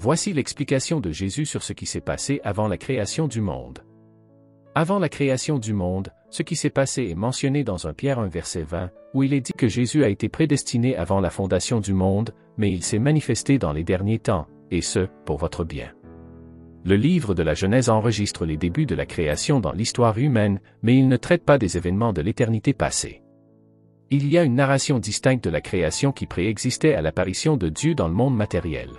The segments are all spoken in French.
Voici l'explication de Jésus sur ce qui s'est passé avant la création du monde. Avant la création du monde, ce qui s'est passé est mentionné dans 1 Pierre 1 verset 20, où il est dit que Jésus a été prédestiné avant la fondation du monde, mais il s'est manifesté dans les derniers temps, et ce, pour votre bien. Le livre de la Genèse enregistre les débuts de la création dans l'histoire humaine, mais il ne traite pas des événements de l'éternité passée. Il y a une narration distincte de la création qui préexistait à l'apparition de Dieu dans le monde matériel.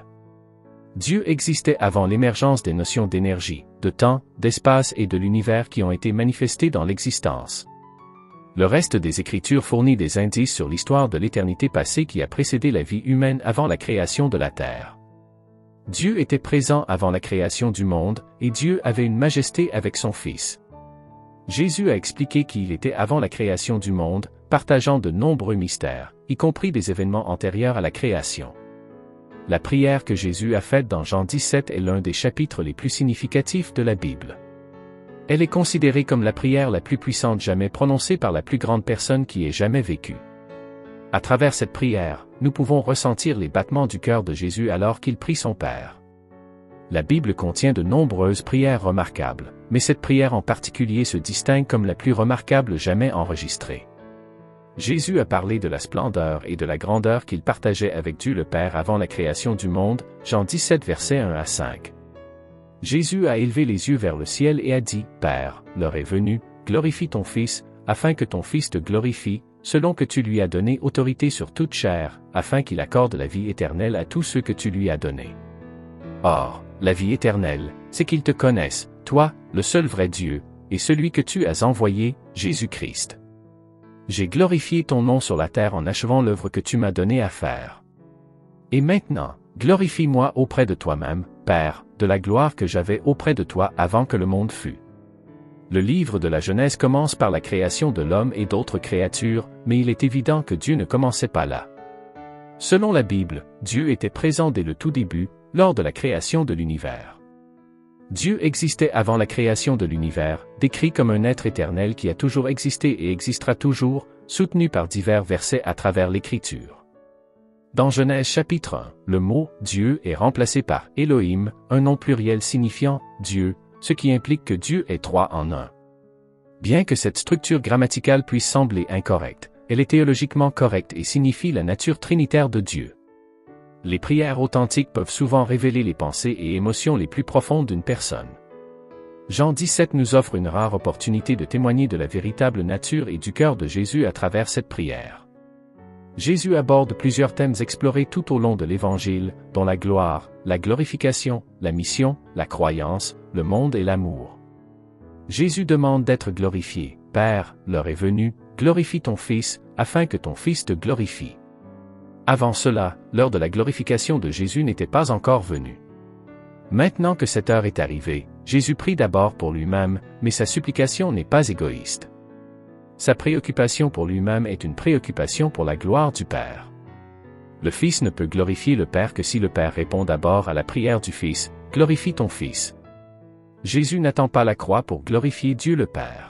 Dieu existait avant l'émergence des notions d'énergie, de temps, d'espace et de l'univers qui ont été manifestées dans l'existence. Le reste des Écritures fournit des indices sur l'histoire de l'éternité passée qui a précédé la vie humaine avant la création de la terre. Dieu était présent avant la création du monde, et Dieu avait une majesté avec son Fils. Jésus a expliqué qui il était avant la création du monde, partageant de nombreux mystères, y compris des événements antérieurs à la création. La prière que Jésus a faite dans Jean 17 est l'un des chapitres les plus significatifs de la Bible. Elle est considérée comme la prière la plus puissante jamais prononcée par la plus grande personne qui ait jamais vécu. À travers cette prière, nous pouvons ressentir les battements du cœur de Jésus alors qu'il prie son Père. La Bible contient de nombreuses prières remarquables, mais cette prière en particulier se distingue comme la plus remarquable jamais enregistrée. Jésus a parlé de la splendeur et de la grandeur qu'il partageait avec Dieu le Père avant la création du monde, Jean 17 versets 1 à 5. Jésus a élevé les yeux vers le ciel et a dit, « Père, l'heure est venue, glorifie ton Fils, afin que ton Fils te glorifie, selon que tu lui as donné autorité sur toute chair, afin qu'il accorde la vie éternelle à tous ceux que tu lui as donnés. Or, la vie éternelle, c'est qu'ils te connaissent, toi, le seul vrai Dieu, et celui que tu as envoyé, Jésus-Christ. J'ai glorifié ton nom sur la terre en achevant l'œuvre que tu m'as donnée à faire. Et maintenant, glorifie-moi auprès de toi-même, Père, de la gloire que j'avais auprès de toi avant que le monde fût. » Le livre de la Genèse commence par la création de l'homme et d'autres créatures, mais il est évident que Dieu ne commençait pas là. Selon la Bible, Dieu était présent dès le tout début, lors de la création de l'univers. Dieu existait avant la création de l'univers, décrit comme un être éternel qui a toujours existé et existera toujours, soutenu par divers versets à travers l'Écriture. Dans Genèse chapitre 1, le mot « Dieu » est remplacé par « Elohim », un nom pluriel signifiant « Dieu », ce qui implique que Dieu est trois en un. Bien que cette structure grammaticale puisse sembler incorrecte, elle est théologiquement correcte et signifie la nature trinitaire de Dieu. Les prières authentiques peuvent souvent révéler les pensées et émotions les plus profondes d'une personne. Jean 17 nous offre une rare opportunité de témoigner de la véritable nature et du cœur de Jésus à travers cette prière. Jésus aborde plusieurs thèmes explorés tout au long de l'Évangile, dont la gloire, la glorification, la mission, la croyance, le monde et l'amour. Jésus demande d'être glorifié. « Père, l'heure est venue, glorifie ton Fils, afin que ton Fils te glorifie. » Avant cela, l'heure de la glorification de Jésus n'était pas encore venue. Maintenant que cette heure est arrivée, Jésus prie d'abord pour lui-même, mais sa supplication n'est pas égoïste. Sa préoccupation pour lui-même est une préoccupation pour la gloire du Père. Le Fils ne peut glorifier le Père que si le Père répond d'abord à la prière du Fils, « Glorifie ton Fils ». Jésus n'attend pas la croix pour glorifier Dieu le Père.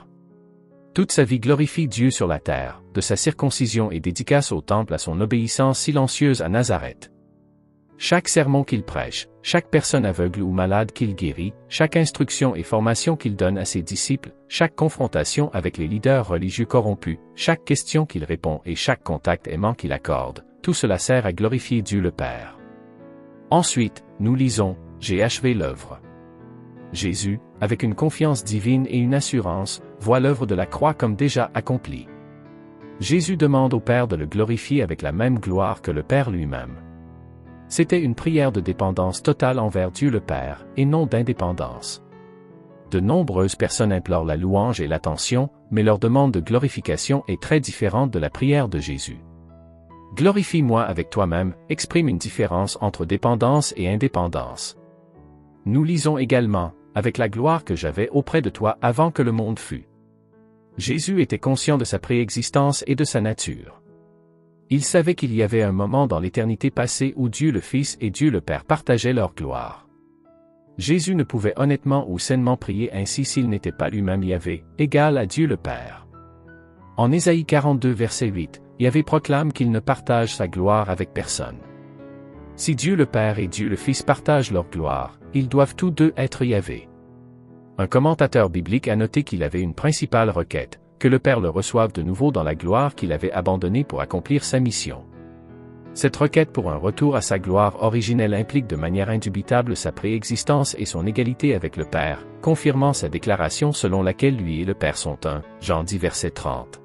Toute sa vie glorifie Dieu sur la terre, de sa circoncision et dédicace au temple à son obéissance silencieuse à Nazareth. Chaque sermon qu'il prêche, chaque personne aveugle ou malade qu'il guérit, chaque instruction et formation qu'il donne à ses disciples, chaque confrontation avec les leaders religieux corrompus, chaque question qu'il répond et chaque contact aimant qu'il accorde, tout cela sert à glorifier Dieu le Père. Ensuite, nous lisons « J'ai achevé l'œuvre ». Jésus, avec une confiance divine et une assurance, voit l'œuvre de la croix comme déjà accomplie. Jésus demande au Père de le glorifier avec la même gloire que le Père lui-même. C'était une prière de dépendance totale envers Dieu le Père, et non d'indépendance. De nombreuses personnes implorent la louange et l'attention, mais leur demande de glorification est très différente de la prière de Jésus. « Glorifie-moi avec toi-même » exprime une différence entre dépendance et indépendance. Nous lisons également « Avec la gloire que j'avais auprès de toi avant que le monde fût ». Jésus était conscient de sa préexistence et de sa nature. Il savait qu'il y avait un moment dans l'éternité passée où Dieu le Fils et Dieu le Père partageaient leur gloire. Jésus ne pouvait honnêtement ou sainement prier ainsi s'il n'était pas lui-même Yahvé, égal à Dieu le Père. En Ésaïe 42 verset 8, Yahvé proclame qu'il ne partage sa gloire avec personne. Si Dieu le Père et Dieu le Fils partagent leur gloire, ils doivent tous deux être Yahvé. Un commentateur biblique a noté qu'il avait une principale requête, que le Père le reçoive de nouveau dans la gloire qu'il avait abandonnée pour accomplir sa mission. Cette requête pour un retour à sa gloire originelle implique de manière indubitable sa préexistence et son égalité avec le Père, confirmant sa déclaration selon laquelle lui et le Père sont un, Jean 10 verset 30.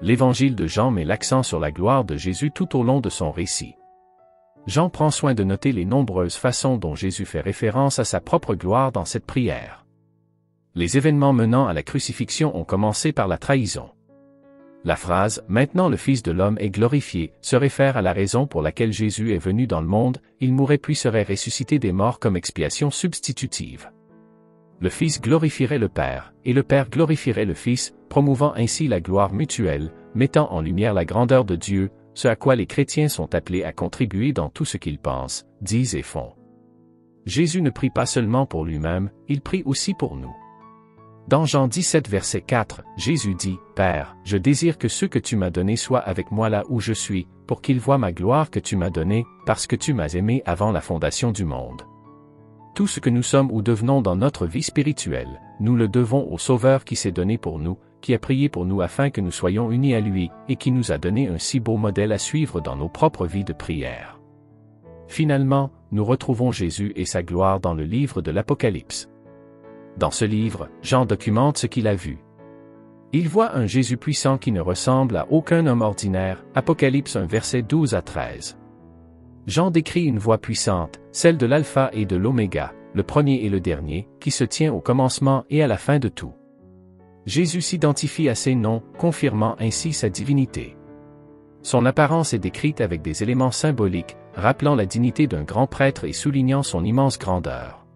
L'évangile de Jean met l'accent sur la gloire de Jésus tout au long de son récit. Jean prend soin de noter les nombreuses façons dont Jésus fait référence à sa propre gloire dans cette prière. Les événements menant à la crucifixion ont commencé par la trahison. La phrase « Maintenant le Fils de l'homme est glorifié » se réfère à la raison pour laquelle Jésus est venu dans le monde, il mourrait puis serait ressuscité des morts comme expiation substitutive. Le Fils glorifierait le Père, et le Père glorifierait le Fils, promouvant ainsi la gloire mutuelle, mettant en lumière la grandeur de Dieu, ce à quoi les chrétiens sont appelés à contribuer dans tout ce qu'ils pensent, disent et font. Jésus ne prie pas seulement pour lui-même, il prie aussi pour nous. Dans Jean 17 verset 4, Jésus dit, « Père, je désire que ceux que tu m'as donnés soient avec moi là où je suis, pour qu'ils voient ma gloire que tu m'as donnée, parce que tu m'as aimé avant la fondation du monde. » Tout ce que nous sommes ou devenons dans notre vie spirituelle, nous le devons au Sauveur qui s'est donné pour nous, qui a prié pour nous afin que nous soyons unis à lui, et qui nous a donné un si beau modèle à suivre dans nos propres vies de prière. Finalement, nous retrouvons Jésus et sa gloire dans le livre de l'Apocalypse. Dans ce livre, Jean documente ce qu'il a vu. Il voit un Jésus puissant qui ne ressemble à aucun homme ordinaire, Apocalypse 1 verset 12 à 13. Jean décrit une voix puissante, celle de l'Alpha et de l'Oméga, le premier et le dernier, qui se tient au commencement et à la fin de tout. Jésus s'identifie à ces noms, confirmant ainsi sa divinité. Son apparence est décrite avec des éléments symboliques, rappelant la dignité d'un grand prêtre et soulignant son immense grandeur.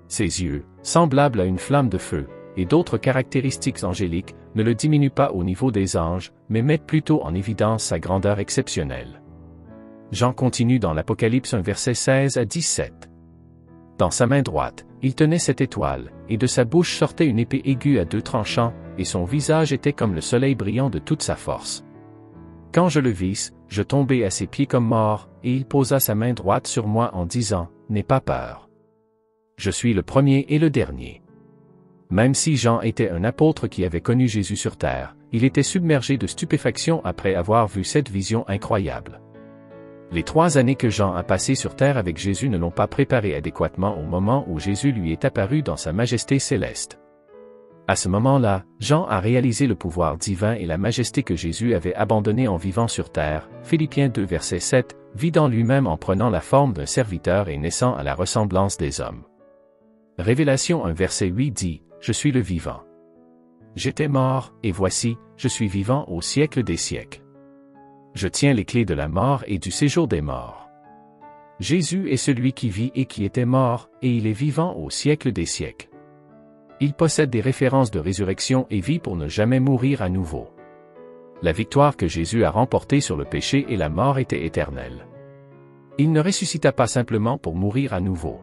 Ses yeux, semblables à une flamme de feu, et d'autres caractéristiques angéliques, ne le diminuent pas au niveau des anges, mais mettent plutôt en évidence sa grandeur exceptionnelle. Jean continue dans l'Apocalypse 1 verset 16 à 17. Dans sa main droite, il tenait cette étoile, et de sa bouche sortait une épée aiguë à 2 tranchants, et son visage était comme le soleil brillant de toute sa force. Quand je le vis, je tombai à ses pieds comme mort, et il posa sa main droite sur moi en disant, « N'aie pas peur. Je suis le premier et le dernier. » Même si Jean était un apôtre qui avait connu Jésus sur terre, il était submergé de stupéfaction après avoir vu cette vision incroyable. Les 3 années que Jean a passées sur terre avec Jésus ne l'ont pas préparé adéquatement au moment où Jésus lui est apparu dans sa majesté céleste. À ce moment-là, Jean a réalisé le pouvoir divin et la majesté que Jésus avait abandonné en vivant sur terre, Philippiens 2 verset 7, vidant lui-même en prenant la forme d'un serviteur et naissant à la ressemblance des hommes. Révélation 1 verset 8 dit, « Je suis le vivant. J'étais mort, et voici, je suis vivant au siècle des siècles. Je tiens les clés de la mort et du séjour des morts. » Jésus est celui qui vit et qui était mort, et il est vivant au siècle des siècles. Il possède des références de résurrection et vie pour ne jamais mourir à nouveau. La victoire que Jésus a remportée sur le péché et la mort était éternelle. Il ne ressuscita pas simplement pour mourir à nouveau.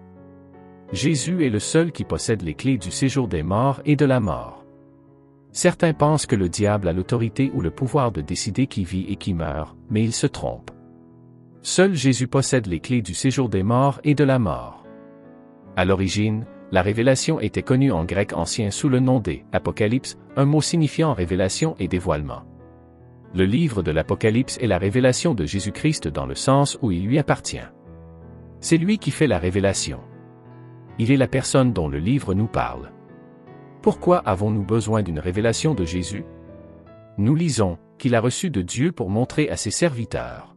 Jésus est le seul qui possède les clés du séjour des morts et de la mort. Certains pensent que le diable a l'autorité ou le pouvoir de décider qui vit et qui meurt, mais ils se trompent. Seul Jésus possède les clés du séjour des morts et de la mort. À l'origine, la révélation était connue en grec ancien sous le nom des Apocalypse, un mot signifiant révélation et dévoilement. Le livre de l'Apocalypse est la révélation de Jésus-Christ dans le sens où il lui appartient. C'est lui qui fait la révélation. Il est la personne dont le livre nous parle. Pourquoi avons-nous besoin d'une révélation de Jésus? Nous lisons qu'il a reçu de Dieu pour montrer à ses serviteurs.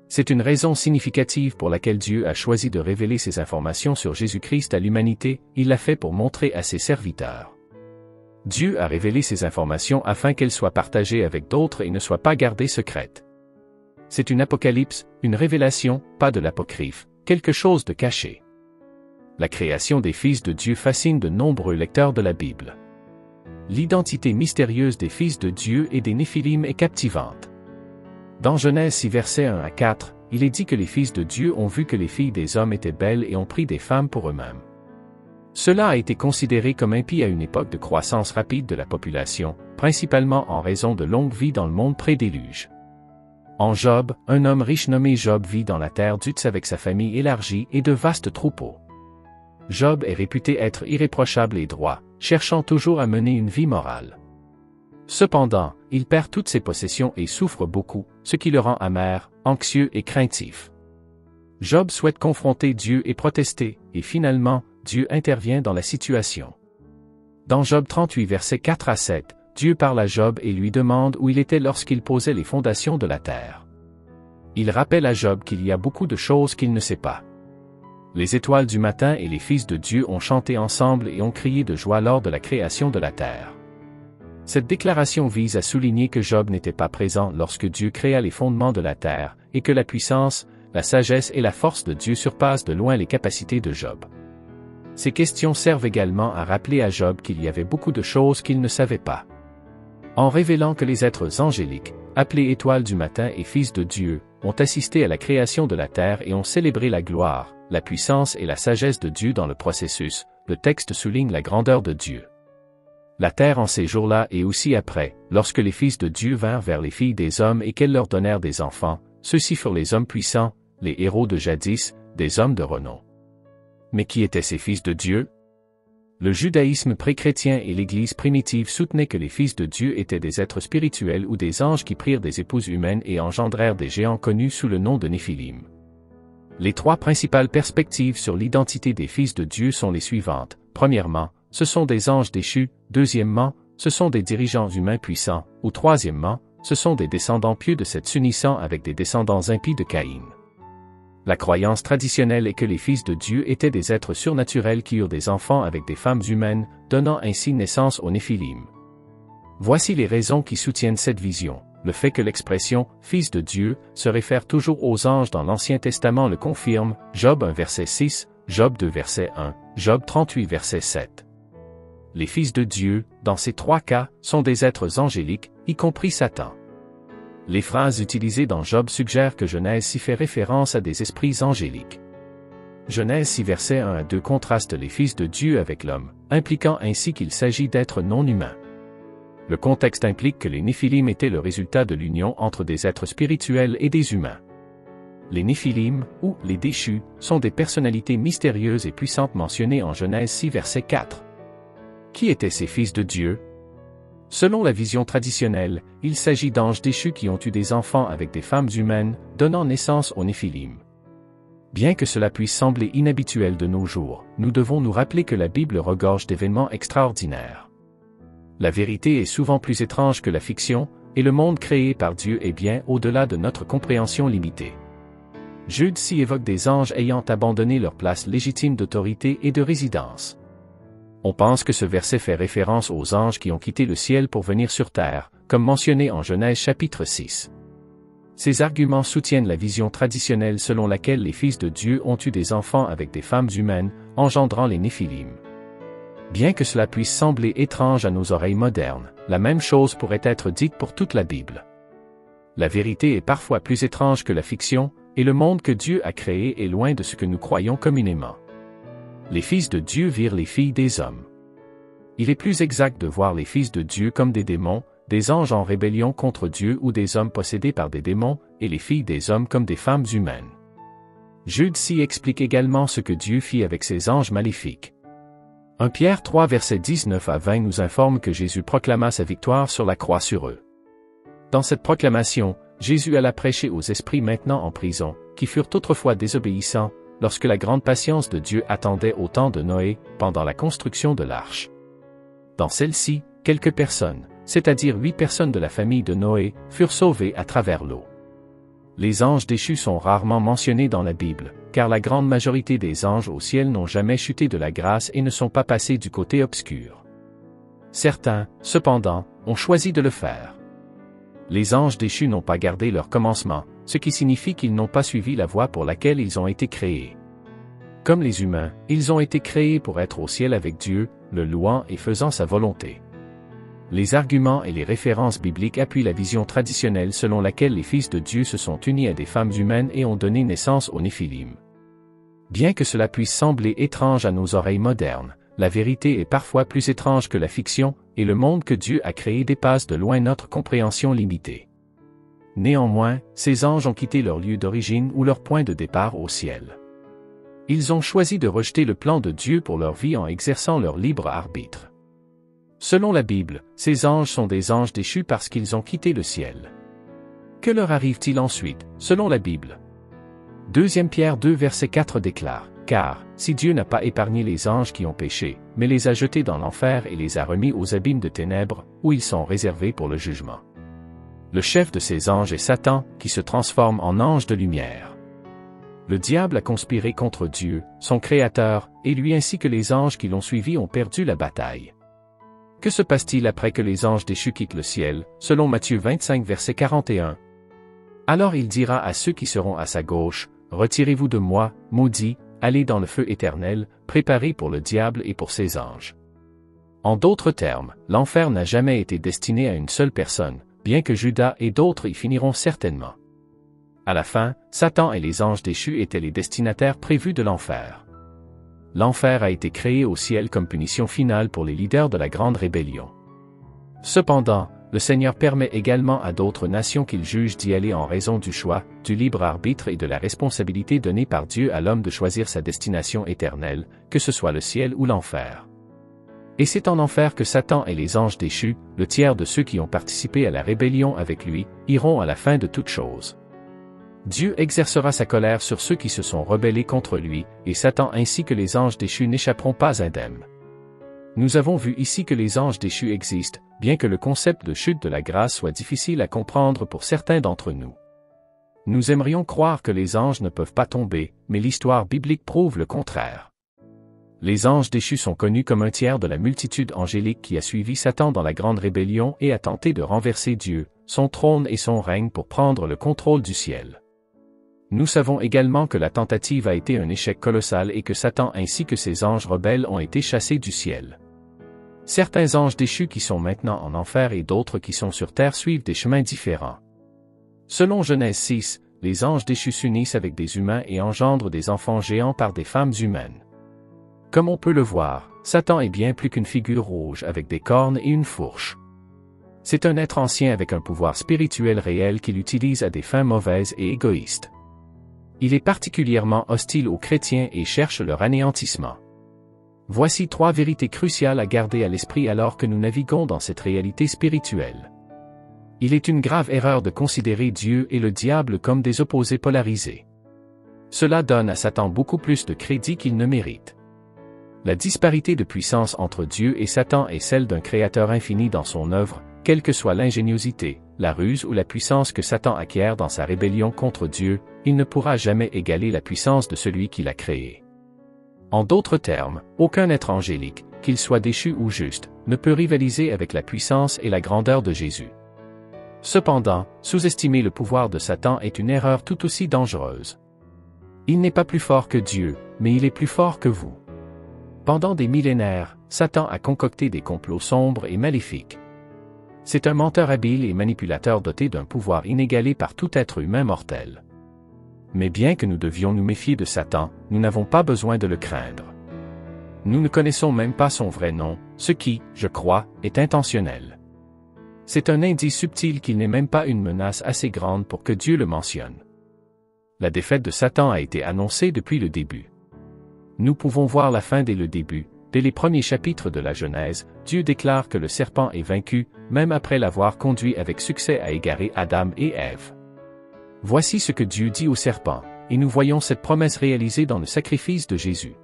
C'est une raison significative pour laquelle Dieu a choisi de révéler ces informations sur Jésus-Christ à l'humanité, il l'a fait pour montrer à ses serviteurs. Dieu a révélé ces informations afin qu'elles soient partagées avec d'autres et ne soient pas gardées secrètes. C'est une apocalypse, une révélation, pas de l'apocryphe, quelque chose de caché. La création des fils de Dieu fascine de nombreux lecteurs de la Bible. L'identité mystérieuse des fils de Dieu et des Néphilim est captivante. Dans Genèse 6 versets 1 à 4, il est dit que les fils de Dieu ont vu que les filles des hommes étaient belles et ont pris des femmes pour eux-mêmes. Cela a été considéré comme impie à une époque de croissance rapide de la population, principalement en raison de longues vies dans le monde pré-déluge. En Job, un homme riche nommé Job vit dans la terre d'Uz avec sa famille élargie et de vastes troupeaux. Job est réputé être irréprochable et droit, cherchant toujours à mener une vie morale. Cependant, il perd toutes ses possessions et souffre beaucoup, ce qui le rend amer, anxieux et craintif. Job souhaite confronter Dieu et protester, et finalement, Dieu intervient dans la situation. Dans Job 38 versets 4 à 7, Dieu parle à Job et lui demande où il était lorsqu'il posait les fondations de la terre. Il rappelle à Job qu'il y a beaucoup de choses qu'il ne sait pas. Les étoiles du matin et les fils de Dieu ont chanté ensemble et ont crié de joie lors de la création de la terre. Cette déclaration vise à souligner que Job n'était pas présent lorsque Dieu créa les fondements de la terre, et que la puissance, la sagesse et la force de Dieu surpassent de loin les capacités de Job. Ces questions servent également à rappeler à Job qu'il y avait beaucoup de choses qu'il ne savait pas. En révélant que les êtres angéliques, appelés étoiles du matin et fils de Dieu, ont assisté à la création de la terre et ont célébré la gloire, la puissance et la sagesse de Dieu dans le processus, le texte souligne la grandeur de Dieu. La terre en ces jours-là et aussi après, lorsque les fils de Dieu vinrent vers les filles des hommes et qu'elles leur donnèrent des enfants, ceux-ci furent les hommes puissants, les héros de jadis, des hommes de renom. Mais qui étaient ces fils de Dieu? Le judaïsme pré-chrétien et l'Église primitive soutenaient que les fils de Dieu étaient des êtres spirituels ou des anges qui prirent des épouses humaines et engendrèrent des géants connus sous le nom de Néphilim. Les trois principales perspectives sur l'identité des fils de Dieu sont les suivantes. Premièrement, ce sont des anges déchus. Deuxièmement, ce sont des dirigeants humains puissants. Ou troisièmement, ce sont des descendants pieux de Seth s'unissant avec des descendants impies de Caïn. La croyance traditionnelle est que les fils de Dieu étaient des êtres surnaturels qui eurent des enfants avec des femmes humaines, donnant ainsi naissance aux Néphilim. Voici les raisons qui soutiennent cette vision. Le fait que l'expression « fils de Dieu » se réfère toujours aux anges dans l'Ancien Testament le confirme, Job 1 verset 6, Job 2 verset 1, Job 38 verset 7. Les fils de Dieu, dans ces trois cas, sont des êtres angéliques, y compris Satan. Les phrases utilisées dans Job suggèrent que Genèse 6 fait référence à des esprits angéliques. Genèse 6 versets 1 à 2 contraste les fils de Dieu avec l'homme, impliquant ainsi qu'il s'agit d'êtres non humains. Le contexte implique que les Néphilim étaient le résultat de l'union entre des êtres spirituels et des humains. Les Néphilim, ou les déchus, sont des personnalités mystérieuses et puissantes mentionnées en Genèse 6 verset 4. Qui étaient ces fils de Dieu? Selon la vision traditionnelle, il s'agit d'anges déchus qui ont eu des enfants avec des femmes humaines, donnant naissance aux Néphilim. Bien que cela puisse sembler inhabituel de nos jours, nous devons nous rappeler que la Bible regorge d'événements extraordinaires. La vérité est souvent plus étrange que la fiction, et le monde créé par Dieu est bien au-delà de notre compréhension limitée. Jude 6 évoque des anges ayant abandonné leur place légitime d'autorité et de résidence. On pense que ce verset fait référence aux anges qui ont quitté le ciel pour venir sur terre, comme mentionné en Genèse chapitre 6. Ces arguments soutiennent la vision traditionnelle selon laquelle les fils de Dieu ont eu des enfants avec des femmes humaines, engendrant les Néphilim. Bien que cela puisse sembler étrange à nos oreilles modernes, la même chose pourrait être dite pour toute la Bible. La vérité est parfois plus étrange que la fiction, et le monde que Dieu a créé est loin de ce que nous croyons communément. Les fils de Dieu virent les filles des hommes. Il est plus exact de voir les fils de Dieu comme des démons, des anges en rébellion contre Dieu ou des hommes possédés par des démons, et les filles des hommes comme des femmes humaines. Jude 6 explique également ce que Dieu fit avec ces anges maléfiques. 1 Pierre 3 versets 19 à 20 nous informe que Jésus proclama sa victoire sur la croix sur eux. Dans cette proclamation, Jésus alla prêcher aux esprits maintenant en prison, qui furent autrefois désobéissants, lorsque la grande patience de Dieu attendait au temps de Noé, pendant la construction de l'arche. Dans celle-ci, quelques personnes, c'est-à-dire 8 personnes de la famille de Noé, furent sauvées à travers l'eau. Les anges déchus sont rarement mentionnés dans la Bible, car la grande majorité des anges au ciel n'ont jamais chuté de la grâce et ne sont pas passés du côté obscur. Certains, cependant, ont choisi de le faire. Les anges déchus n'ont pas gardé leur commencement, ce qui signifie qu'ils n'ont pas suivi la voie pour laquelle ils ont été créés. Comme les humains, ils ont été créés pour être au ciel avec Dieu, le louant et faisant sa volonté. Les arguments et les références bibliques appuient la vision traditionnelle selon laquelle les fils de Dieu se sont unis à des femmes humaines et ont donné naissance aux Néphilim. Bien que cela puisse sembler étrange à nos oreilles modernes, la vérité est parfois plus étrange que la fiction, et le monde que Dieu a créé dépasse de loin notre compréhension limitée. Néanmoins, ces anges ont quitté leur lieu d'origine ou leur point de départ au ciel. Ils ont choisi de rejeter le plan de Dieu pour leur vie en exerçant leur libre arbitre. Selon la Bible, ces anges sont des anges déchus parce qu'ils ont quitté le ciel. Que leur arrive-t-il ensuite, selon la Bible? 2 Pierre 2 verset 4 déclare, « Car, si Dieu n'a pas épargné les anges qui ont péché, mais les a jetés dans l'enfer et les a remis aux abîmes de ténèbres, où ils sont réservés pour le jugement. » Le chef de ces anges est Satan, qui se transforme en ange de lumière. Le diable a conspiré contre Dieu, son Créateur, et lui ainsi que les anges qui l'ont suivi ont perdu la bataille. Que se passe-t-il après que les anges déchus quittent le ciel, selon Matthieu 25 verset 41? Alors il dira à ceux qui seront à sa gauche, « Retirez-vous de moi, maudits, allez dans le feu éternel, préparé pour le diable et pour ses anges. » En d'autres termes, l'enfer n'a jamais été destiné à une seule personne, bien que Judas et d'autres y finiront certainement. À la fin, Satan et les anges déchus étaient les destinataires prévus de l'enfer. L'enfer a été créé au ciel comme punition finale pour les leaders de la grande rébellion. Cependant, le Seigneur permet également à d'autres nations qu'il juge d'y aller en raison du choix, du libre arbitre et de la responsabilité donnée par Dieu à l'homme de choisir sa destination éternelle, que ce soit le ciel ou l'enfer. Et c'est en enfer que Satan et les anges déchus, le tiers de ceux qui ont participé à la rébellion avec lui, iront à la fin de toutes choses. Dieu exercera sa colère sur ceux qui se sont rebellés contre lui, et Satan ainsi que les anges déchus n'échapperont pas indemnes. Nous avons vu ici que les anges déchus existent, bien que le concept de chute de la grâce soit difficile à comprendre pour certains d'entre nous. Nous aimerions croire que les anges ne peuvent pas tomber, mais l'histoire biblique prouve le contraire. Les anges déchus sont connus comme un tiers de la multitude angélique qui a suivi Satan dans la grande rébellion et a tenté de renverser Dieu, son trône et son règne pour prendre le contrôle du ciel. Nous savons également que la tentative a été un échec colossal et que Satan ainsi que ses anges rebelles ont été chassés du ciel. Certains anges déchus qui sont maintenant en enfer et d'autres qui sont sur terre suivent des chemins différents. Selon Genèse 6, les anges déchus s'unissent avec des humains et engendrent des enfants géants par des femmes humaines. Comme on peut le voir, Satan est bien plus qu'une figure rouge avec des cornes et une fourche. C'est un être ancien avec un pouvoir spirituel réel qu'il utilise à des fins mauvaises et égoïstes. Il est particulièrement hostile aux chrétiens et cherche leur anéantissement. Voici 3 vérités cruciales à garder à l'esprit alors que nous naviguons dans cette réalité spirituelle. Il est une grave erreur de considérer Dieu et le diable comme des opposés polarisés. Cela donne à Satan beaucoup plus de crédit qu'il ne mérite. La disparité de puissance entre Dieu et Satan est celle d'un créateur infini dans son œuvre, quelle que soit l'ingéniosité, la ruse ou la puissance que Satan acquiert dans sa rébellion contre Dieu, il ne pourra jamais égaler la puissance de celui qui l'a créé. En d'autres termes, aucun être angélique, qu'il soit déchu ou juste, ne peut rivaliser avec la puissance et la grandeur de Jésus. Cependant, sous-estimer le pouvoir de Satan est une erreur tout aussi dangereuse. Il n'est pas plus fort que Dieu, mais il est plus fort que vous. Pendant des millénaires, Satan a concocté des complots sombres et maléfiques. C'est un menteur habile et manipulateur doté d'un pouvoir inégalé par tout être humain mortel. Mais bien que nous devions nous méfier de Satan, nous n'avons pas besoin de le craindre. Nous ne connaissons même pas son vrai nom, ce qui, je crois, est intentionnel. C'est un indice subtil qu'il n'est même pas une menace assez grande pour que Dieu le mentionne. La défaite de Satan a été annoncée depuis le début. Nous pouvons voir la fin dès le début. Dès les premiers chapitres de la Genèse, Dieu déclare que le serpent est vaincu, même après l'avoir conduit avec succès à égarer Adam et Ève. Voici ce que Dieu dit au serpent, et nous voyons cette promesse réalisée dans le sacrifice de Jésus.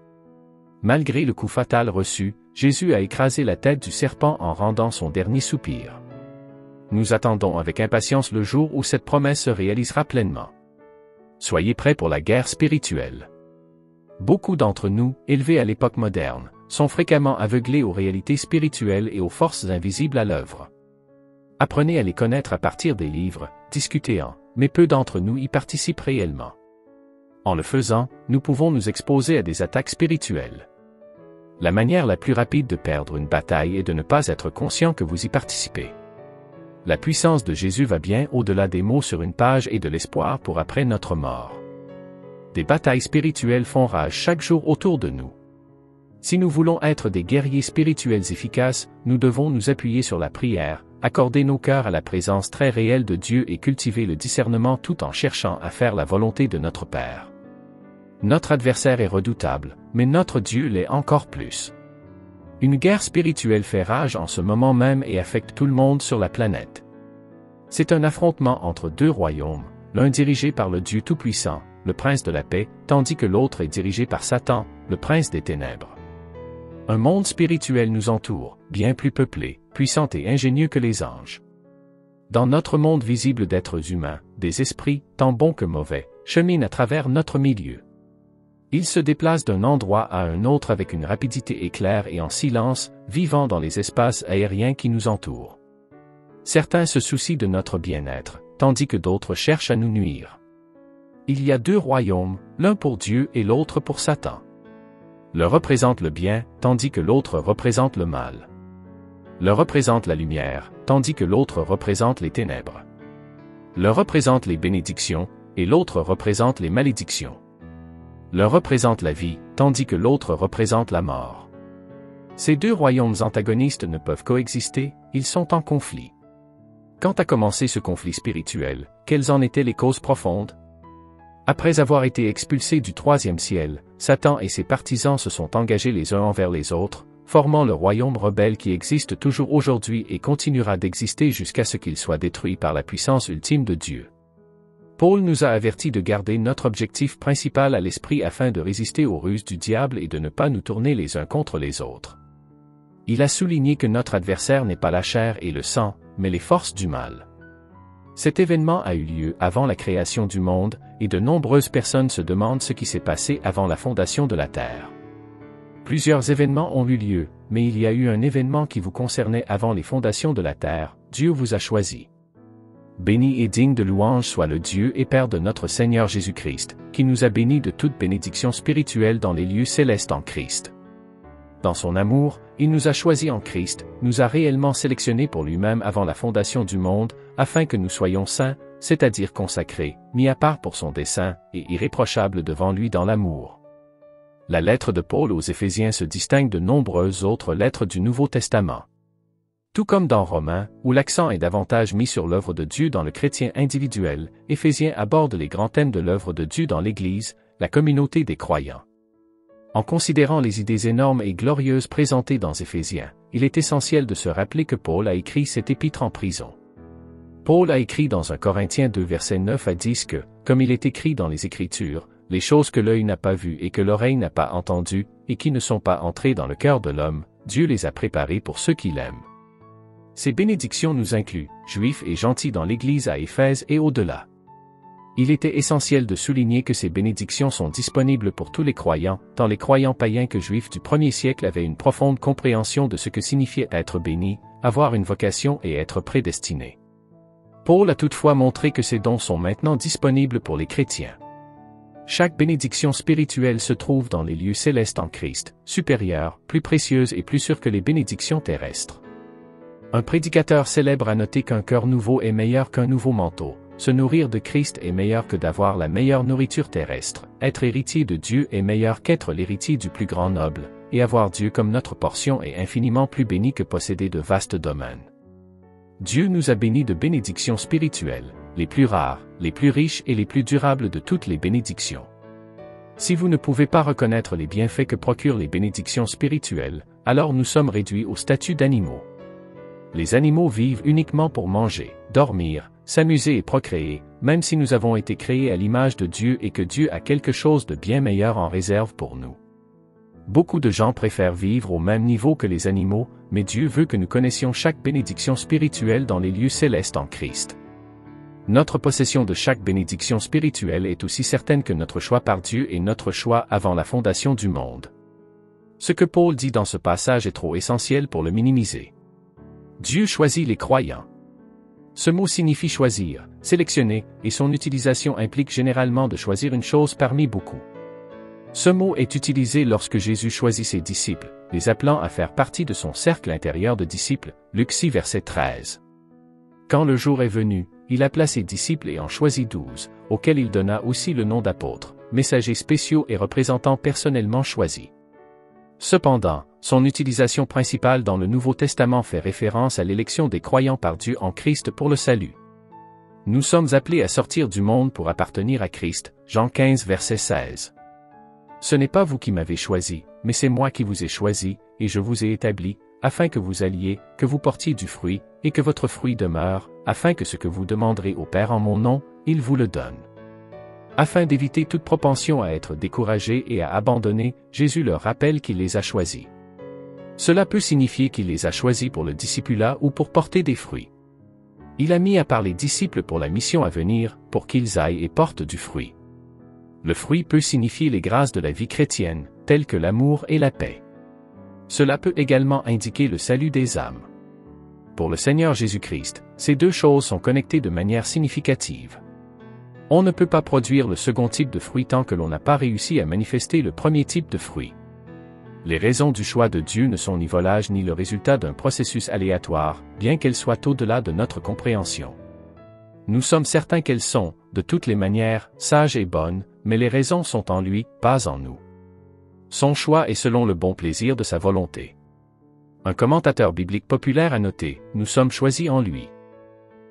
Malgré le coup fatal reçu, Jésus a écrasé la tête du serpent en rendant son dernier soupir. Nous attendons avec impatience le jour où cette promesse se réalisera pleinement. Soyez prêts pour la guerre spirituelle. Beaucoup d'entre nous, élevés à l'époque moderne, sont fréquemment aveuglés aux réalités spirituelles et aux forces invisibles à l'œuvre. Apprenez à les connaître à partir des livres, discutez-en, mais peu d'entre nous y participent réellement. En le faisant, nous pouvons nous exposer à des attaques spirituelles. La manière la plus rapide de perdre une bataille est de ne pas être conscient que vous y participez. La puissance de Jésus va bien au-delà des mots sur une page et de l'espoir pour après notre mort. Des batailles spirituelles font rage chaque jour autour de nous. Si nous voulons être des guerriers spirituels efficaces, nous devons nous appuyer sur la prière, accorder nos cœurs à la présence très réelle de Dieu et cultiver le discernement tout en cherchant à faire la volonté de notre Père. Notre adversaire est redoutable, mais notre Dieu l'est encore plus. Une guerre spirituelle fait rage en ce moment même et affecte tout le monde sur la planète. C'est un affrontement entre deux royaumes, l'un dirigé par le Dieu Tout-Puissant, le Prince de la paix, tandis que l'autre est dirigé par Satan, le Prince des ténèbres. Un monde spirituel nous entoure, bien plus peuplé, puissant et ingénieux que les anges. Dans notre monde visible d'êtres humains, des esprits, tant bons que mauvais, cheminent à travers notre milieu. Ils se déplacent d'un endroit à un autre avec une rapidité éclair et en silence, vivant dans les espaces aériens qui nous entourent. Certains se soucient de notre bien-être, tandis que d'autres cherchent à nous nuire. Il y a deux royaumes, l'un pour Dieu et l'autre pour Satan. L'un représente le bien, tandis que l'autre représente le mal. L'un représente la lumière, tandis que l'autre représente les ténèbres. L'un représente les bénédictions, et l'autre représente les malédictions. L'un représente la vie, tandis que l'autre représente la mort. Ces deux royaumes antagonistes ne peuvent coexister, ils sont en conflit. Quand a commencé ce conflit spirituel, quelles en étaient les causes profondes? Après avoir été expulsés du troisième ciel, Satan et ses partisans se sont engagés les uns envers les autres, formant le royaume rebelle qui existe toujours aujourd'hui et continuera d'exister jusqu'à ce qu'il soit détruit par la puissance ultime de Dieu. Paul nous a avertis de garder notre objectif principal à l'esprit afin de résister aux ruses du diable et de ne pas nous tourner les uns contre les autres. Il a souligné que notre adversaire n'est pas la chair et le sang, mais les forces du mal. Cet événement a eu lieu avant la création du monde, et de nombreuses personnes se demandent ce qui s'est passé avant la fondation de la Terre. Plusieurs événements ont eu lieu, mais il y a eu un événement qui vous concernait avant les fondations de la Terre, Dieu vous a choisi. Béni et digne de louange soit le Dieu et Père de notre Seigneur Jésus-Christ, qui nous a bénis de toute bénédiction spirituelle dans les lieux célestes en Christ. Dans son amour, il nous a choisis en Christ, nous a réellement sélectionnés pour lui-même avant la fondation du monde, afin que nous soyons saints, c'est-à-dire consacrés, mis à part pour son dessein, et irréprochables devant lui dans l'amour. La lettre de Paul aux Éphésiens se distingue de nombreuses autres lettres du Nouveau Testament. Tout comme dans Romains, où l'accent est davantage mis sur l'œuvre de Dieu dans le chrétien individuel, Éphésiens aborde les grands thèmes de l'œuvre de Dieu dans l'Église, la communauté des croyants. En considérant les idées énormes et glorieuses présentées dans Éphésiens, il est essentiel de se rappeler que Paul a écrit cet épître en prison. Paul a écrit dans 1 Corinthiens 2 versets 9 à 10 que, comme il est écrit dans les Écritures, les choses que l'œil n'a pas vues et que l'oreille n'a pas entendues, et qui ne sont pas entrées dans le cœur de l'homme, Dieu les a préparées pour ceux qui l'aiment. Ces bénédictions nous incluent, juifs et gentils dans l'Église à Éphèse et au-delà. Il était essentiel de souligner que ces bénédictions sont disponibles pour tous les croyants, tant les croyants païens que juifs du premier siècle avaient une profonde compréhension de ce que signifiait être béni, avoir une vocation et être prédestiné. Paul a toutefois montré que ces dons sont maintenant disponibles pour les chrétiens. Chaque bénédiction spirituelle se trouve dans les lieux célestes en Christ, supérieure, plus précieuse et plus sûre que les bénédictions terrestres. Un prédicateur célèbre a noté qu'un cœur nouveau est meilleur qu'un nouveau manteau. Se nourrir de Christ est meilleur que d'avoir la meilleure nourriture terrestre. Être héritier de Dieu est meilleur qu'être l'héritier du plus grand noble, et avoir Dieu comme notre portion est infiniment plus béni que posséder de vastes domaines. Dieu nous a bénis de bénédictions spirituelles, les plus rares, les plus riches et les plus durables de toutes les bénédictions. Si vous ne pouvez pas reconnaître les bienfaits que procurent les bénédictions spirituelles, alors nous sommes réduits au statut d'animaux. Les animaux vivent uniquement pour manger, dormir, s'amuser et procréer, même si nous avons été créés à l'image de Dieu et que Dieu a quelque chose de bien meilleur en réserve pour nous. Beaucoup de gens préfèrent vivre au même niveau que les animaux, mais Dieu veut que nous connaissions chaque bénédiction spirituelle dans les lieux célestes en Christ. Notre possession de chaque bénédiction spirituelle est aussi certaine que notre choix par Dieu et notre choix avant la fondation du monde. Ce que Paul dit dans ce passage est trop essentiel pour le minimiser. Dieu choisit les croyants. Ce mot signifie choisir, sélectionner, et son utilisation implique généralement de choisir une chose parmi beaucoup. Ce mot est utilisé lorsque Jésus choisit ses disciples, les appelant à faire partie de son cercle intérieur de disciples, Luc 6 verset 13. Quand le jour est venu, il appela ses disciples et en choisit 12, auxquels il donna aussi le nom d'apôtres, messagers spéciaux et représentants personnellement choisis. Cependant, son utilisation principale dans le Nouveau Testament fait référence à l'élection des croyants par Dieu en Christ pour le salut. Nous sommes appelés à sortir du monde pour appartenir à Christ, Jean 15 verset 16. Ce n'est pas vous qui m'avez choisi, mais c'est moi qui vous ai choisi, et je vous ai établi, afin que vous alliez, que vous portiez du fruit, et que votre fruit demeure, afin que ce que vous demanderez au Père en mon nom, il vous le donne. Afin d'éviter toute propension à être découragé et à abandonner, Jésus leur rappelle qu'il les a choisis. Cela peut signifier qu'il les a choisis pour le discipulat ou pour porter des fruits. Il a mis à part les disciples pour la mission à venir, pour qu'ils aillent et portent du fruit. Le fruit peut signifier les grâces de la vie chrétienne, telles que l'amour et la paix. Cela peut également indiquer le salut des âmes. Pour le Seigneur Jésus-Christ, ces deux choses sont connectées de manière significative. On ne peut pas produire le second type de fruit tant que l'on n'a pas réussi à manifester le premier type de fruit. Les raisons du choix de Dieu ne sont ni volage ni le résultat d'un processus aléatoire, bien qu'elles soient au-delà de notre compréhension. Nous sommes certains qu'elles sont, de toutes les manières, sages et bonnes, mais les raisons sont en lui, pas en nous. Son choix est selon le bon plaisir de sa volonté. Un commentateur biblique populaire a noté, « Nous sommes choisis en lui ».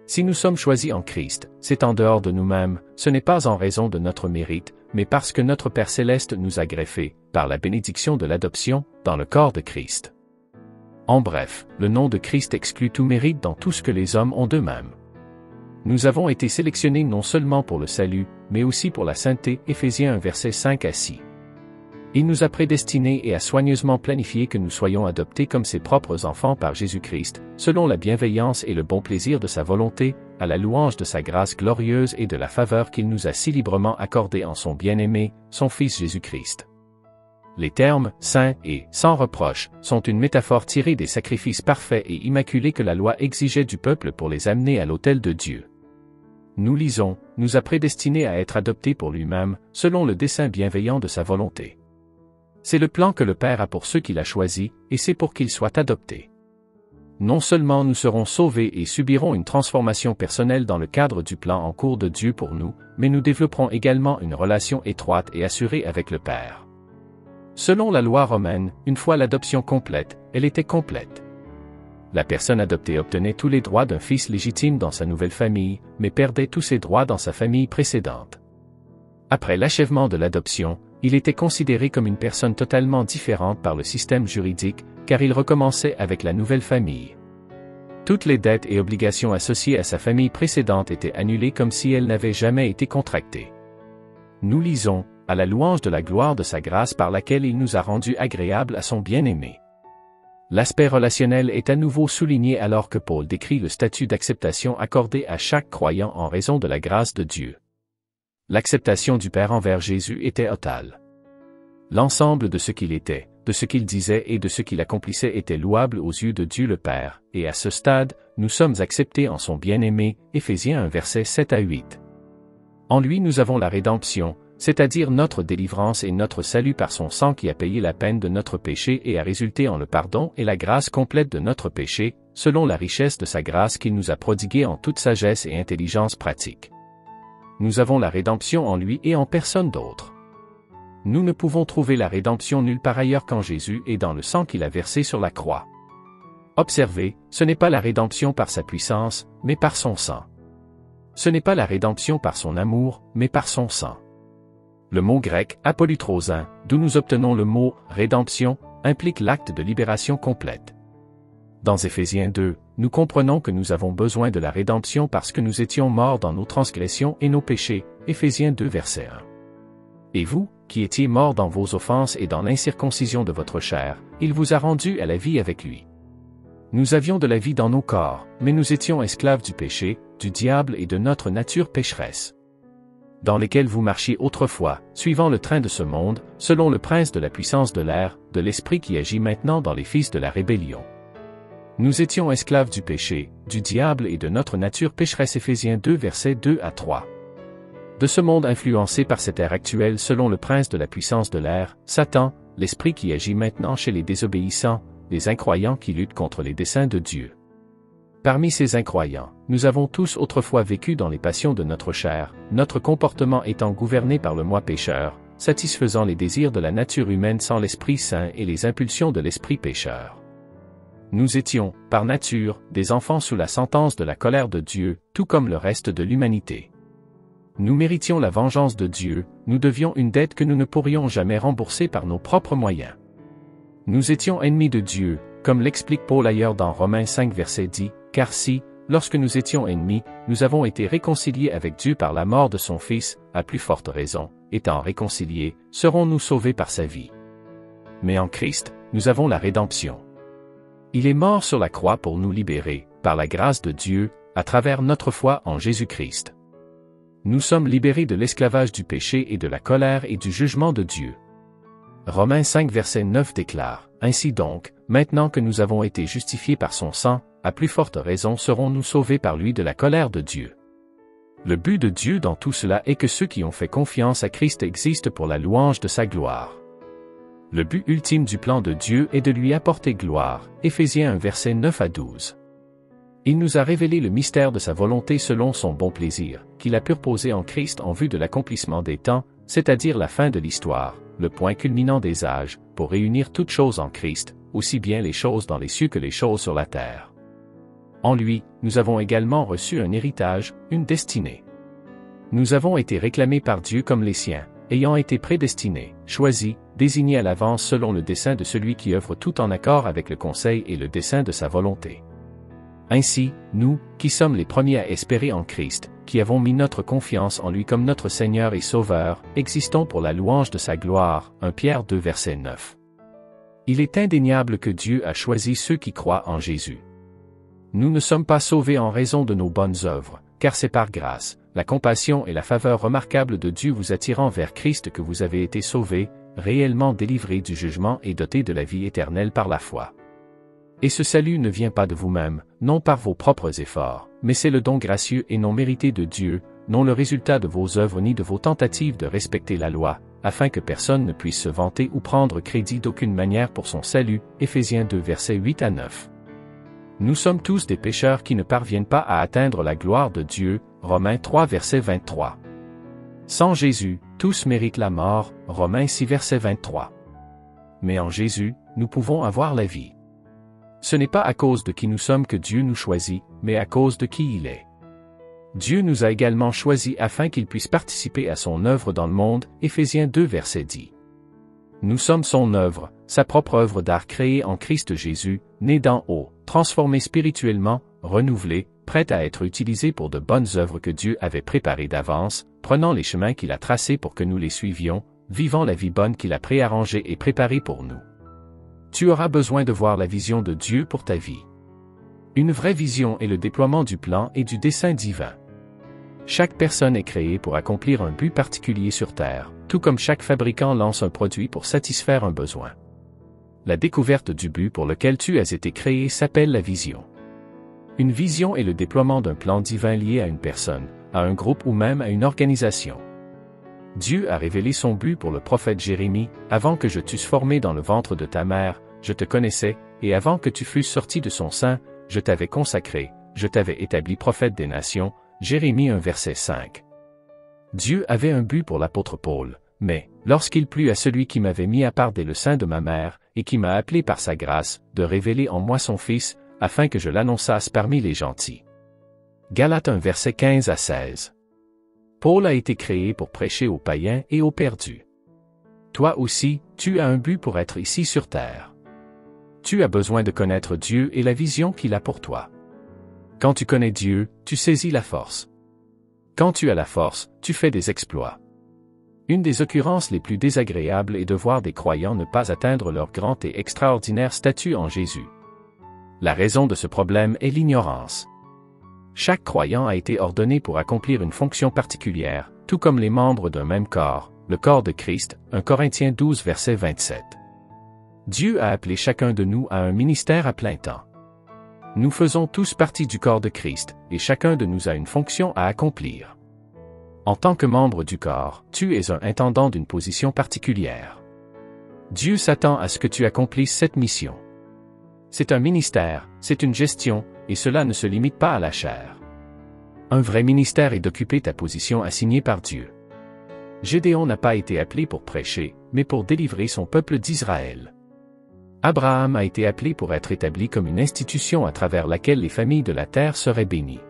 Si nous sommes choisis en Christ, c'est en dehors de nous-mêmes, ce n'est pas en raison de notre mérite, mais parce que notre Père Céleste nous a greffés, par la bénédiction de l'adoption, dans le corps de Christ. En bref, le nom de Christ exclut tout mérite dans tout ce que les hommes ont d'eux-mêmes. Nous avons été sélectionnés non seulement pour le salut, mais aussi pour la sainteté, Éphésiens 1 versets 5 à 6. Il nous a prédestinés et a soigneusement planifié que nous soyons adoptés comme ses propres enfants par Jésus-Christ, selon la bienveillance et le bon plaisir de sa volonté, à la louange de sa grâce glorieuse et de la faveur qu'il nous a si librement accordée en son bien-aimé, son Fils Jésus-Christ. Les termes « saint » et « sans reproche » sont une métaphore tirée des sacrifices parfaits et immaculés que la loi exigeait du peuple pour les amener à l'autel de Dieu. Nous lisons « nous a prédestinés à être adoptés pour lui-même, selon le dessein bienveillant de sa volonté ». C'est le plan que le Père a pour ceux qu'il a choisis, et c'est pour qu'ils soient adoptés. Non seulement nous serons sauvés et subirons une transformation personnelle dans le cadre du plan en cours de Dieu pour nous, mais nous développerons également une relation étroite et assurée avec le Père. Selon la loi romaine, une fois l'adoption complète, elle était complète. La personne adoptée obtenait tous les droits d'un fils légitime dans sa nouvelle famille, mais perdait tous ses droits dans sa famille précédente. Après l'achèvement de l'adoption, il était considéré comme une personne totalement différente par le système juridique, car il recommençait avec la nouvelle famille. Toutes les dettes et obligations associées à sa famille précédente étaient annulées comme si elles n'avaient jamais été contractées. Nous lisons, à la louange de la gloire de sa grâce par laquelle il nous a rendus agréables à son bien-aimé. L'aspect relationnel est à nouveau souligné alors que Paul décrit le statut d'acceptation accordé à chaque croyant en raison de la grâce de Dieu. L'acceptation du Père envers Jésus était totale. L'ensemble de ce qu'il était, de ce qu'il disait et de ce qu'il accomplissait était louable aux yeux de Dieu le Père, et à ce stade, nous sommes acceptés en son bien-aimé, Éphésiens 1 versets 7 à 8. En lui nous avons la rédemption, c'est-à-dire notre délivrance et notre salut par son sang qui a payé la peine de notre péché et a résulté en le pardon et la grâce complète de notre péché, selon la richesse de sa grâce qu'il nous a prodiguée en toute sagesse et intelligence pratique. Nous avons la rédemption en lui et en personne d'autre. Nous ne pouvons trouver la rédemption nulle part ailleurs qu'en Jésus et dans le sang qu'il a versé sur la croix. Observez, ce n'est pas la rédemption par sa puissance, mais par son sang. Ce n'est pas la rédemption par son amour, mais par son sang. Le mot grec « apolutrosin », d'où nous obtenons le mot « rédemption », implique l'acte de libération complète. Dans Éphésiens 2, nous comprenons que nous avons besoin de la rédemption parce que nous étions morts dans nos transgressions et nos péchés, Éphésiens 2 verset 1. Et vous, qui étiez morts dans vos offenses et dans l'incirconcision de votre chair, il vous a rendus à la vie avec lui. Nous avions de la vie dans nos corps, mais nous étions esclaves du péché, du diable et de notre nature pécheresse, dans lesquels vous marchiez autrefois, suivant le train de ce monde, selon le prince de la puissance de l'air, de l'esprit qui agit maintenant dans les fils de la rébellion. Nous étions esclaves du péché, du diable et de notre nature pécheresse Éphésiens 2 versets 2 à 3. De ce monde influencé par cette ère actuelle selon le prince de la puissance de l'air, Satan, l'esprit qui agit maintenant chez les désobéissants, les incroyants qui luttent contre les desseins de Dieu. Parmi ces incroyants, nous avons tous autrefois vécu dans les passions de notre chair, notre comportement étant gouverné par le moi pécheur, satisfaisant les désirs de la nature humaine sans l'Esprit Saint et les impulsions de l'esprit pécheur. Nous étions, par nature, des enfants sous la sentence de la colère de Dieu, tout comme le reste de l'humanité. Nous méritions la vengeance de Dieu, nous devions une dette que nous ne pourrions jamais rembourser par nos propres moyens. Nous étions ennemis de Dieu, comme l'explique Paul ailleurs dans Romains 5 verset 10, car si, lorsque nous étions ennemis, nous avons été réconciliés avec Dieu par la mort de son Fils, à plus forte raison, étant réconciliés, serons-nous sauvés par sa vie. Mais en Christ, nous avons la rédemption. Il est mort sur la croix pour nous libérer, par la grâce de Dieu, à travers notre foi en Jésus-Christ. Nous sommes libérés de l'esclavage du péché et de la colère et du jugement de Dieu. Romains 5 verset 9 déclare, « Ainsi donc, maintenant que nous avons été justifiés par son sang, à plus forte raison serons-nous sauvés par lui de la colère de Dieu. » Le but de Dieu dans tout cela est que ceux qui ont fait confiance à Christ existent pour la louange de sa gloire. Le but ultime du plan de Dieu est de lui apporter gloire, Éphésiens 1 verset 9 à 12. Il nous a révélé le mystère de sa volonté selon son bon plaisir, qu'il a purposé en Christ en vue de l'accomplissement des temps, c'est-à-dire la fin de l'histoire, le point culminant des âges, pour réunir toutes choses en Christ, aussi bien les choses dans les cieux que les choses sur la terre. En lui, nous avons également reçu un héritage, une destinée. Nous avons été réclamés par Dieu comme les siens, ayant été prédestinés, choisis, désignés à l'avance selon le dessein de celui qui œuvre tout en accord avec le conseil et le dessein de sa volonté. Ainsi, nous, qui sommes les premiers à espérer en Christ, qui avons mis notre confiance en lui comme notre Seigneur et Sauveur, existons pour la louange de sa gloire, 1 Pierre 2 verset 9. Il est indéniable que Dieu a choisi ceux qui croient en Jésus. Nous ne sommes pas sauvés en raison de nos bonnes œuvres, car c'est par grâce, la compassion et la faveur remarquable de Dieu vous attirant vers Christ que vous avez été sauvés, réellement délivrés du jugement et dotés de la vie éternelle par la foi. Et ce salut ne vient pas de vous-même, non par vos propres efforts, mais c'est le don gracieux et non mérité de Dieu, non le résultat de vos œuvres ni de vos tentatives de respecter la loi, afin que personne ne puisse se vanter ou prendre crédit d'aucune manière pour son salut, Éphésiens 2 versets 8 à 9. Nous sommes tous des pécheurs qui ne parviennent pas à atteindre la gloire de Dieu, Romains 3 verset 23. Sans Jésus, tous méritent la mort, Romains 6 verset 23. Mais en Jésus, nous pouvons avoir la vie. Ce n'est pas à cause de qui nous sommes que Dieu nous choisit, mais à cause de qui il est. Dieu nous a également choisis afin qu'il puisse participer à son œuvre dans le monde, Éphésiens 2 verset 10. Nous sommes son œuvre, sa propre œuvre d'art créée en Christ Jésus, né d'en haut, transformée spirituellement, renouvelée, prête à être utilisée pour de bonnes œuvres que Dieu avait préparées d'avance, prenant les chemins qu'il a tracés pour que nous les suivions, vivant la vie bonne qu'il a préarrangée et préparée pour nous. Tu auras besoin de voir la vision de Dieu pour ta vie. Une vraie vision est le déploiement du plan et du dessein divin. Chaque personne est créée pour accomplir un but particulier sur Terre, tout comme chaque fabricant lance un produit pour satisfaire un besoin. La découverte du but pour lequel tu as été créé s'appelle la vision. Une vision est le déploiement d'un plan divin lié à une personne, à un groupe ou même à une organisation. Dieu a révélé son but pour le prophète Jérémie, « Avant que je t'eusse formé dans le ventre de ta mère, je te connaissais, et avant que tu fusses sorti de son sein, je t'avais consacré, je t'avais établi prophète des nations. » Jérémie 1 verset 5. Dieu avait un but pour l'apôtre Paul, mais, lorsqu'il plut à celui qui m'avait mis à part dès le sein de ma mère, et qui m'a appelé par sa grâce, de révéler en moi son Fils, afin que je l'annonçasse parmi les gentils. Galates 1 verset 15 à 16. Paul a été créé pour prêcher aux païens et aux perdus. Toi aussi, tu as un but pour être ici sur terre. Tu as besoin de connaître Dieu et la vision qu'il a pour toi. Quand tu connais Dieu, tu saisis la force. Quand tu as la force, tu fais des exploits. Une des occurrences les plus désagréables est de voir des croyants ne pas atteindre leur grand et extraordinaire statut en Jésus. La raison de ce problème est l'ignorance. Chaque croyant a été ordonné pour accomplir une fonction particulière, tout comme les membres d'un même corps, le corps de Christ, 1 Corinthiens 12 verset 27. Dieu a appelé chacun de nous à un ministère à plein temps. Nous faisons tous partie du corps de Christ, et chacun de nous a une fonction à accomplir. En tant que membre du corps, tu es un intendant d'une position particulière. Dieu s'attend à ce que tu accomplisses cette mission. C'est un ministère, c'est une gestion, et cela ne se limite pas à la chair. Un vrai ministère est d'occuper ta position assignée par Dieu. Gédéon n'a pas été appelé pour prêcher, mais pour délivrer son peuple d'Israël. Abraham a été appelé pour être établi comme une institution à travers laquelle les familles de la terre seraient bénies.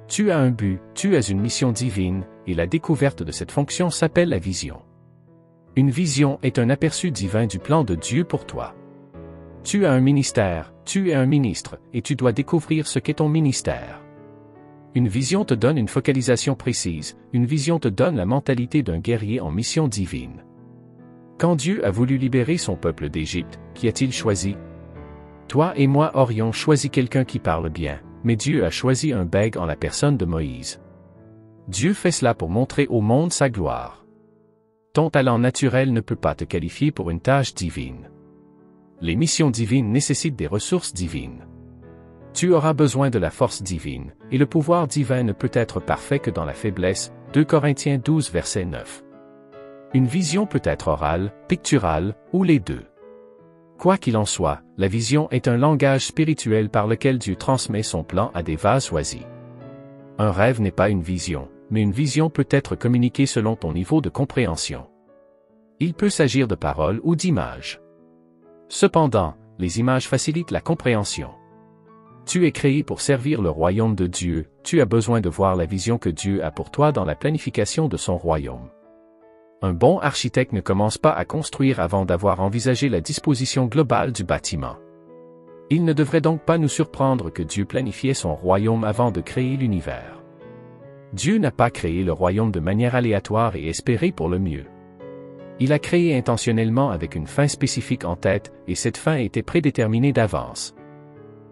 Tu as un but, tu as une mission divine, et la découverte de cette fonction s'appelle la vision. Une vision est un aperçu divin du plan de Dieu pour toi. Tu as un ministère, tu es un ministre, et tu dois découvrir ce qu'est ton ministère. Une vision te donne une focalisation précise, une vision te donne la mentalité d'un guerrier en mission divine. Quand Dieu a voulu libérer son peuple d'Égypte, qui a-t-il choisi? Toi et moi aurions choisi quelqu'un qui parle bien, mais Dieu a choisi un bègue en la personne de Moïse. Dieu fait cela pour montrer au monde sa gloire. Ton talent naturel ne peut pas te qualifier pour une tâche divine. Les missions divines nécessitent des ressources divines. Tu auras besoin de la force divine, et le pouvoir divin ne peut être parfait que dans la faiblesse. 2 Corinthiens 12 verset 9. Une vision peut être orale, picturale, ou les deux. Quoi qu'il en soit, la vision est un langage spirituel par lequel Dieu transmet son plan à des vases choisis. Un rêve n'est pas une vision, mais une vision peut être communiquée selon ton niveau de compréhension. Il peut s'agir de paroles ou d'images. Cependant, les images facilitent la compréhension. Tu es créé pour servir le royaume de Dieu, tu as besoin de voir la vision que Dieu a pour toi dans la planification de son royaume. Un bon architecte ne commence pas à construire avant d'avoir envisagé la disposition globale du bâtiment. Il ne devrait donc pas nous surprendre que Dieu planifiait son royaume avant de créer l'univers. Dieu n'a pas créé le royaume de manière aléatoire et espéré pour le mieux. Il a créé intentionnellement avec une fin spécifique en tête, et cette fin était prédéterminée d'avance.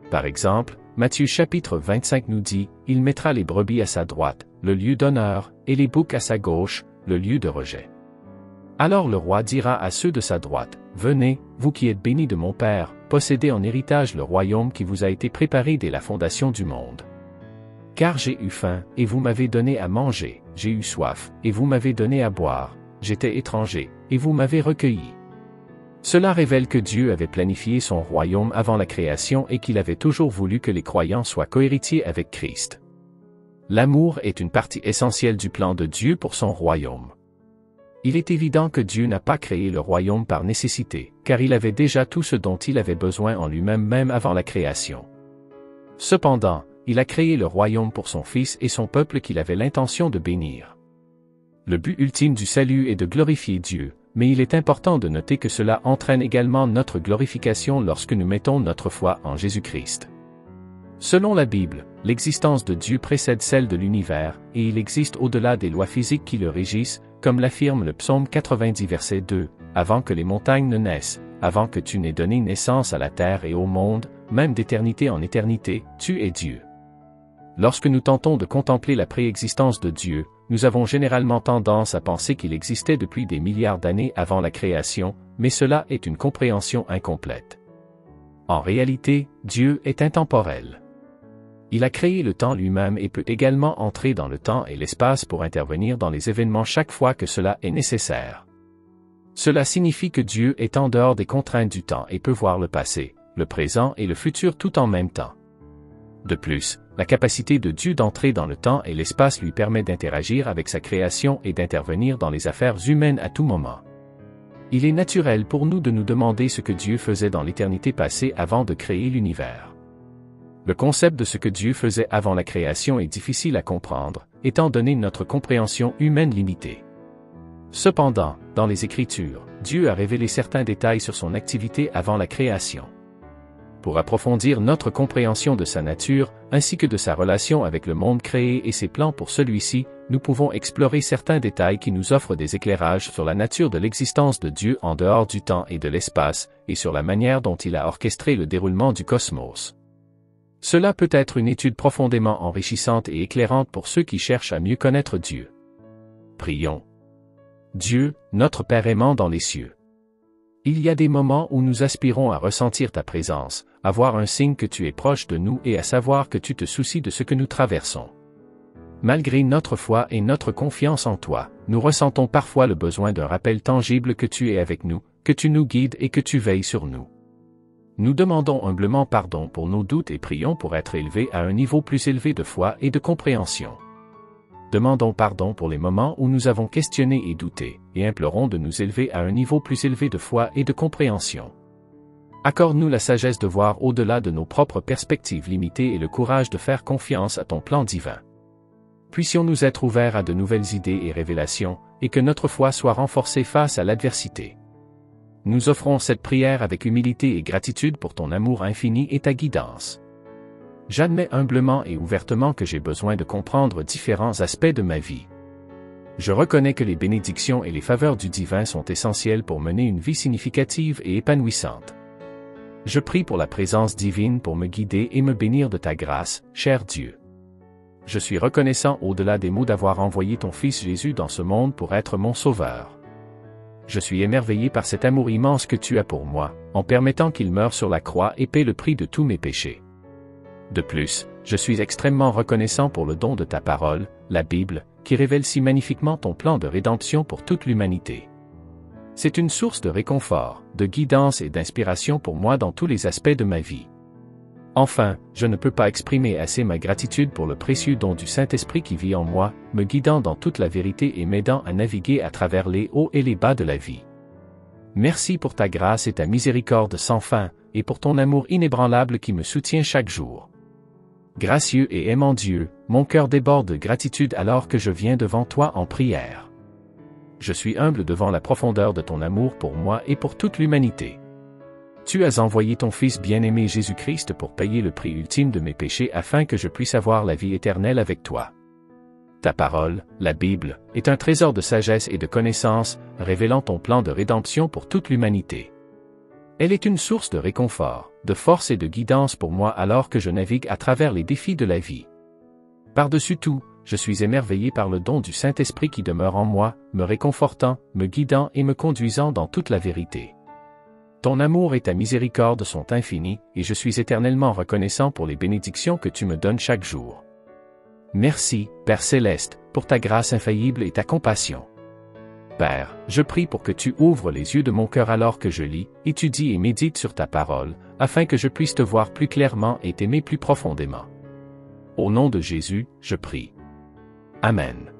Par exemple, Matthieu chapitre 25 nous dit, « Il mettra les brebis à sa droite, le lieu d'honneur, et les boucs à sa gauche, le lieu de rejet. » Alors le roi dira à ceux de sa droite, « Venez, vous qui êtes bénis de mon Père, possédez en héritage le royaume qui vous a été préparé dès la fondation du monde. Car j'ai eu faim, et vous m'avez donné à manger, j'ai eu soif, et vous m'avez donné à boire, j'étais étranger, et vous m'avez recueilli. » Cela révèle que Dieu avait planifié son royaume avant la création et qu'il avait toujours voulu que les croyants soient cohéritiers avec Christ. L'amour est une partie essentielle du plan de Dieu pour son royaume. Il est évident que Dieu n'a pas créé le royaume par nécessité, car il avait déjà tout ce dont il avait besoin en lui-même même avant la création. Cependant, il a créé le royaume pour son Fils et son peuple qu'il avait l'intention de bénir. Le but ultime du salut est de glorifier Dieu, mais il est important de noter que cela entraîne également notre glorification lorsque nous mettons notre foi en Jésus-Christ. Selon la Bible, l'existence de Dieu précède celle de l'univers, et il existe au-delà des lois physiques qui le régissent, comme l'affirme le psaume 90 verset 2, « Avant que les montagnes ne naissent, avant que tu n'aies donné naissance à la terre et au monde, même d'éternité en éternité, tu es Dieu. » Lorsque nous tentons de contempler la préexistence de Dieu, nous avons généralement tendance à penser qu'il existait depuis des milliards d'années avant la création, mais cela est une compréhension incomplète. En réalité, Dieu est intemporel. Il a créé le temps lui-même et peut également entrer dans le temps et l'espace pour intervenir dans les événements chaque fois que cela est nécessaire. Cela signifie que Dieu est en dehors des contraintes du temps et peut voir le passé, le présent et le futur tout en même temps. De plus, la capacité de Dieu d'entrer dans le temps et l'espace lui permet d'interagir avec sa création et d'intervenir dans les affaires humaines à tout moment. Il est naturel pour nous de nous demander ce que Dieu faisait dans l'éternité passée avant de créer l'univers. Le concept de ce que Dieu faisait avant la création est difficile à comprendre, étant donné notre compréhension humaine limitée. Cependant, dans les Écritures, Dieu a révélé certains détails sur son activité avant la création. Pour approfondir notre compréhension de sa nature, ainsi que de sa relation avec le monde créé et ses plans pour celui-ci, nous pouvons explorer certains détails qui nous offrent des éclairages sur la nature de l'existence de Dieu en dehors du temps et de l'espace, et sur la manière dont il a orchestré le déroulement du cosmos. Cela peut être une étude profondément enrichissante et éclairante pour ceux qui cherchent à mieux connaître Dieu. Prions. Dieu, notre Père aimant dans les cieux. Il y a des moments où nous aspirons à ressentir ta présence, à voir un signe que tu es proche de nous et à savoir que tu te soucies de ce que nous traversons. Malgré notre foi et notre confiance en toi, nous ressentons parfois le besoin d'un rappel tangible que tu es avec nous, que tu nous guides et que tu veilles sur nous. Nous demandons humblement pardon pour nos doutes et prions pour être élevés à un niveau plus élevé de foi et de compréhension. demandons pardon pour les moments où nous avons questionné et douté, et implorons de nous élever à un niveau plus élevé de foi et de compréhension. Accorde-nous la sagesse de voir au-delà de nos propres perspectives limitées et le courage de faire confiance à ton plan divin. Puissions-nous être ouverts à de nouvelles idées et révélations, et que notre foi soit renforcée face à l'adversité. Nous offrons cette prière avec humilité et gratitude pour ton amour infini et ta guidance. J'admets humblement et ouvertement que j'ai besoin de comprendre différents aspects de ma vie. Je reconnais que les bénédictions et les faveurs du divin sont essentielles pour mener une vie significative et épanouissante. Je prie pour la présence divine pour me guider et me bénir de ta grâce, cher Dieu. Je suis reconnaissant au-delà des mots d'avoir envoyé ton Fils Jésus dans ce monde pour être mon sauveur. Je suis émerveillé par cet amour immense que tu as pour moi, en permettant qu'il meure sur la croix et paie le prix de tous mes péchés. De plus, je suis extrêmement reconnaissant pour le don de ta parole, la Bible, qui révèle si magnifiquement ton plan de rédemption pour toute l'humanité. C'est une source de réconfort, de guidance et d'inspiration pour moi dans tous les aspects de ma vie. Enfin, je ne peux pas exprimer assez ma gratitude pour le précieux don du Saint-Esprit qui vit en moi, me guidant dans toute la vérité et m'aidant à naviguer à travers les hauts et les bas de la vie. Merci pour ta grâce et ta miséricorde sans fin, et pour ton amour inébranlable qui me soutient chaque jour. Gracieux et aimant Dieu, mon cœur déborde de gratitude alors que je viens devant toi en prière. Je suis humble devant la profondeur de ton amour pour moi et pour toute l'humanité. Tu as envoyé ton Fils bien-aimé Jésus-Christ pour payer le prix ultime de mes péchés afin que je puisse avoir la vie éternelle avec toi. Ta parole, la Bible, est un trésor de sagesse et de connaissance, révélant ton plan de rédemption pour toute l'humanité. Elle est une source de réconfort, de force et de guidance pour moi alors que je navigue à travers les défis de la vie. Par-dessus tout, je suis émerveillé par le don du Saint-Esprit qui demeure en moi, me réconfortant, me guidant et me conduisant dans toute la vérité. Ton amour et ta miséricorde sont infinis, et je suis éternellement reconnaissant pour les bénédictions que tu me donnes chaque jour. Merci, Père Céleste, pour ta grâce infaillible et ta compassion. Père, je prie pour que tu ouvres les yeux de mon cœur alors que je lis, étudie et médite sur ta parole, afin que je puisse te voir plus clairement et t'aimer plus profondément. Au nom de Jésus, je prie. Amen.